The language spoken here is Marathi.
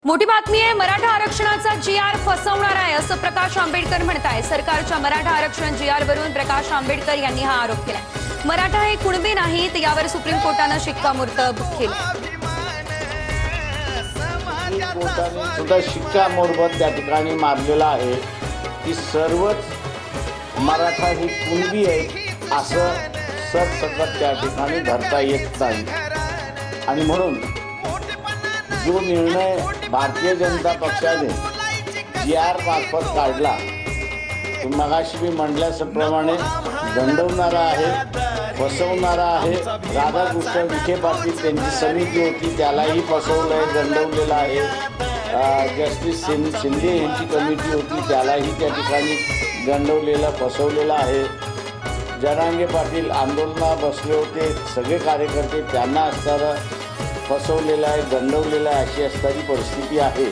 मोठी बातमी आहे। मराठा आरक्षणाचा जी.आर फसवणार आहे असं प्रकाश आंबेडकर म्हणताय। सरकारच्या मराठा आरक्षण जी.आर वरून प्रकाश आंबेडकर यांनी हा आरोप केला। मराठा हे कुणबी नाहीत यावर सुप्रीम कोर्टाने शिक्कामोर्तब केले। कोर्टाने सुद्धा शिक्कामोर्तब त्या ठिकाणी मारलेला आहे की सर्वच मराठा ही कुणबी आहेत असं सरसकट त्या ठिकाणी धरता येत नाही। आणि म्हणून जो निर्णय भारतीय जनता पक्षाने जी.आर मार्फत काढला तो मगाशी मी म्हटल्याप्रमाणे दंडवणारा आहे, फसवणारा आहे। राधाकृष्ण विखे पाटील त्यांची समिती होती त्यालाही फसवलंय, दंडवलेलं आहे। जस्टिस शिंदे यांची कमिटी होती त्यालाही त्या ठिकाणी दंडवलेलं, फसवलेलं आहे। जरांगे पाटील आंदोलनात बसले होते, सगळे कार्यकर्ते त्यांना असणारं फसवलेलं आहे, दंडवलेलं आहे, अशी असणारी परिस्थिती आहे।